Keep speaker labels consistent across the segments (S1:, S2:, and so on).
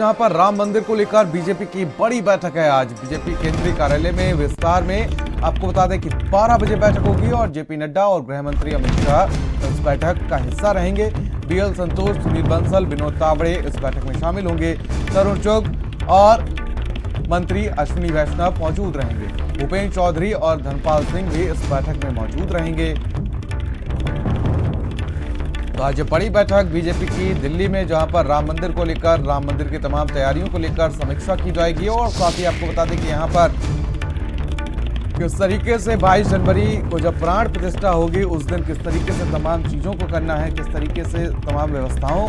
S1: यहाँ पर राम मंदिर को लेकर बीजेपी की बड़ी बैठक है। आज बीजेपी केंद्रीय कार्यालय में विस्तार में आपको बता दें कि 12 बजे बैठक होगी और जेपी नड्डा और गृह मंत्री अमित शाह इस बैठक का हिस्सा रहेंगे। बीएल संतोष, सुनील बंसल, विनोद तावड़े इस बैठक में शामिल होंगे। तरुण चुग और मंत्री अश्विनी वैष्णव मौजूद रहेंगे। भूपेन्द्र चौधरी और धनपाल सिंह भी इस बैठक में मौजूद रहेंगे। तो आज बड़ी बैठक बीजेपी की दिल्ली में, जहां पर राम मंदिर को लेकर, राम मंदिर की तमाम तैयारियों को लेकर समीक्षा की जाएगी। और साथ ही आपको बता दें कि यहां पर किस तरीके से 22 जनवरी को जब प्राण प्रतिष्ठा होगी उस दिन किस तरीके से तमाम चीजों को करना है, किस तरीके से तमाम व्यवस्थाओं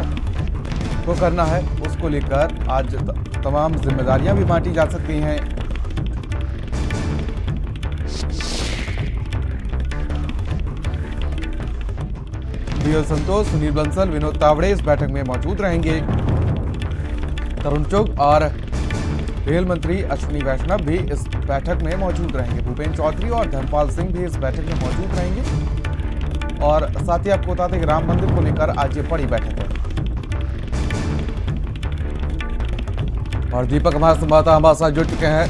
S1: को करना है, उसको लेकर आज तमाम जिम्मेदारियां भी बांटी जा सकती हैं। बीएल संतोष, सुनील बंसल, विनोद तावड़े इस बैठक में मौजूद रहेंगे। तरुण चुग और रेल मंत्री अश्विनी वैष्णव भी इस बैठक में मौजूद रहेंगे। भूपेन्द्र चौधरी और धनपाल सिंह भी इस बैठक में मौजूद रहेंगे। और साथ ही आपको बता दें कि राम मंदिर को लेकर आज ये बड़ी बैठक है। और दीपक हमारे संवाददाता हमारे साथ जुड़ चुके हैं।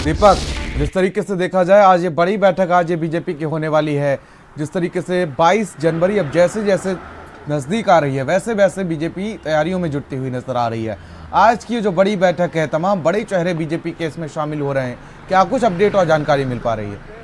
S1: दीपक, जिस तरीके से देखा जाए आज ये बड़ी बैठक आज ये बीजेपी की होने वाली है, जिस तरीके से 22 जनवरी अब जैसे जैसे नजदीक आ रही है वैसे वैसे बीजेपी तैयारियों में जुटती हुई नजर आ रही है। आज की जो बड़ी बैठक है, तमाम बड़े चेहरे बीजेपी के इसमें शामिल हो रहे हैं। क्या कुछ अपडेट और जानकारी मिल पा रही है?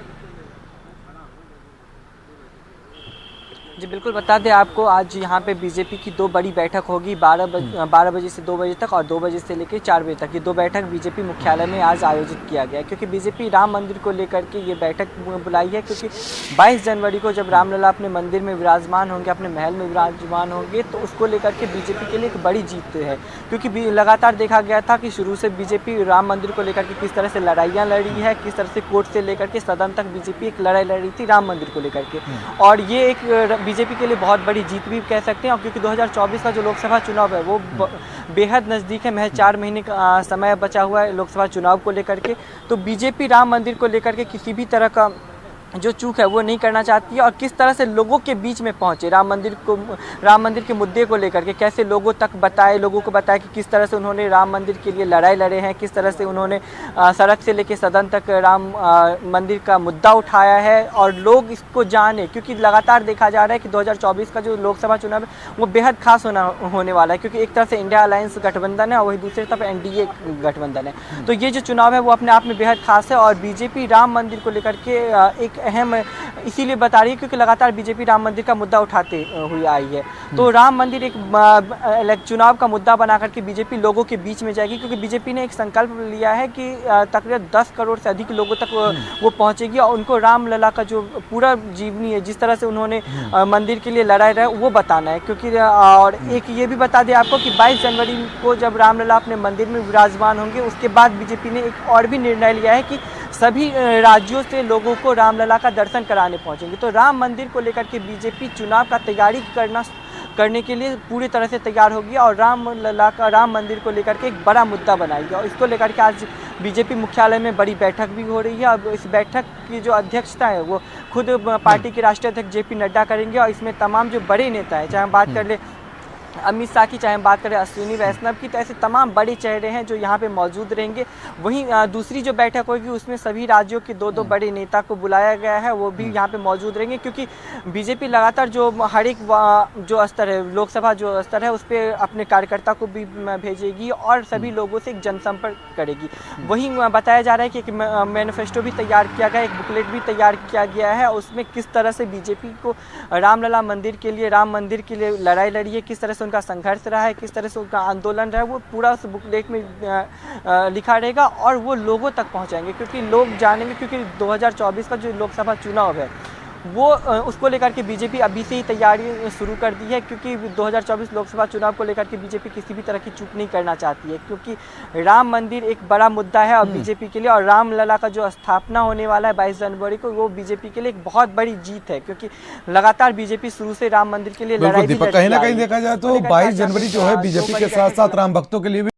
S2: जी बिल्कुल, बता दें आपको, आज यहाँ पे बीजेपी की दो बड़ी बैठक होगी। 12 बजे से 2 बजे तक और 2 बजे से लेकर 4 बजे तक। ये दो बैठक बीजेपी मुख्यालय में आज आयोजित किया गया है, क्योंकि बीजेपी राम मंदिर को लेकर के ये बैठक बुलाई है। क्योंकि 22 जनवरी को जब रामलला अपने मंदिर में विराजमान होंगे, अपने महल में विराजमान होंगे, तो उसको लेकर के बीजेपी के लिए एक बड़ी जीत है। क्योंकि लगातार देखा गया था कि शुरू से बीजेपी राम मंदिर को लेकर के किस तरह से लड़ाइयाँ लड़ी है, किस तरह से कोर्ट से लेकर के सदन तक बीजेपी एक लड़ाई लड़ रही थी राम मंदिर को लेकर के। और ये एक बीजेपी के लिए बहुत बड़ी जीत भी कह सकते हैं। और क्योंकि 2024 का जो लोकसभा चुनाव है वो बेहद नज़दीक है, महज 4 महीने का समय बचा हुआ है लोकसभा चुनाव को लेकर के। तो बीजेपी राम मंदिर को लेकर के किसी भी तरह का जो चूक है वो नहीं करना चाहती है। और किस तरह से लोगों के बीच में पहुंचे, राम मंदिर के मुद्दे को लेकर के कैसे लोगों तक बताए, लोगों को बताया कि किस तरह से उन्होंने राम मंदिर के लिए लड़ाई लड़े हैं, किस तरह से उन्होंने सड़क से लेकर सदन तक राम मंदिर का मुद्दा उठाया है और लोग इसको जाने। क्योंकि लगातार देखा जा रहा है कि 2024 का जो लोकसभा चुनाव है वो बेहद खास होने वाला है, क्योंकि एक तरफ से इंडिया अलायंस गठबंधन है और वही दूसरी तरफ एनडीए गठबंधन है। तो ये जो चुनाव है वो अपने आप में बेहद खास है। और बीजेपी राम मंदिर को लेकर के एक अहम इसीलिए बता रही है क्योंकि लगातार बीजेपी राम मंदिर का मुद्दा उठाते हुए आई है। तो राम मंदिर एक चुनाव का मुद्दा बना करके बीजेपी लोगों के बीच में जाएगी, क्योंकि बीजेपी ने एक संकल्प लिया है कि तकरीबन 10 करोड़ से अधिक लोगों तक वो पहुंचेगी और उनको रामलला का जो पूरा जीवनी है, जिस तरह से उन्होंने मंदिर के लिए लड़ाई रहे, वो बताना है। क्योंकि और एक ये भी बता दें आपको कि 22 जनवरी को जब रामलला अपने मंदिर में विराजमान होंगे, उसके बाद बीजेपी ने एक और भी निर्णय लिया है कि सभी राज्यों से लोगों को रामलला का दर्शन कराने पहुंचेंगे। तो राम मंदिर को लेकर के बीजेपी चुनाव का तैयारी करने के लिए पूरी तरह से तैयार होगी और राम मंदिर को लेकर के एक बड़ा मुद्दा बनाएगी। और इसको लेकर के आज बीजेपी मुख्यालय में बड़ी बैठक भी हो रही है। अब इस बैठक की जो अध्यक्षता है वो खुद पार्टी के राष्ट्रीय अध्यक्ष जेपी नड्डा करेंगे। और इसमें तमाम जो बड़े नेता हैं, चाहे हम बात कर ले अमित शाह की, चाहे हम बात करें अश्विनी वैष्णव की, तो ऐसे तमाम बड़े चेहरे हैं जो यहाँ पे मौजूद रहेंगे। वहीं दूसरी जो बैठक होगी उसमें सभी राज्यों के 2-2 बड़े नेता को बुलाया गया है, वो भी यहाँ पे मौजूद रहेंगे। क्योंकि बीजेपी लगातार जो हर एक जो स्तर है, लोकसभा जो स्तर है, उस पर अपने कार्यकर्ता को भी भेजेगी और सभी लोगों से एक जनसंपर्क करेगी। वहीं बताया जा रहा है कि एक मैनिफेस्टो भी तैयार किया गया, एक बुकलेट भी तैयार किया गया है। उसमें किस तरह से बीजेपी को रामलला मंदिर के लिए, राम मंदिर के लिए लड़ाई लड़ी है, किस तरह से उनका संघर्ष रहा है, किस तरह से उनका आंदोलन रहा है, वो पूरा उस बुकलेट में लिखा रहेगा और वो लोगों तक पहुंचाएंगे। क्योंकि लोग जानेंगे, क्योंकि 2024 का जो लोकसभा चुनाव है वो उसको लेकर के बीजेपी अभी से ही तैयारी शुरू कर दी है। क्योंकि 2024 लोकसभा चुनाव को लेकर के बीजेपी किसी भी तरह की चूक नहीं करना चाहती है, क्योंकि राम मंदिर एक बड़ा मुद्दा है और बीजेपी के लिए। और रामलला का जो स्थापना होने वाला है 22 जनवरी को, वो बीजेपी के लिए एक बहुत बड़ी जीत है। क्योंकि लगातार बीजेपी शुरू से राम मंदिर के लिए लड़ाई
S1: कहीं ना कहीं देखा जाए तो 22 जनवरी जो है बीजेपी के साथ साथ राम भक्तों के लिए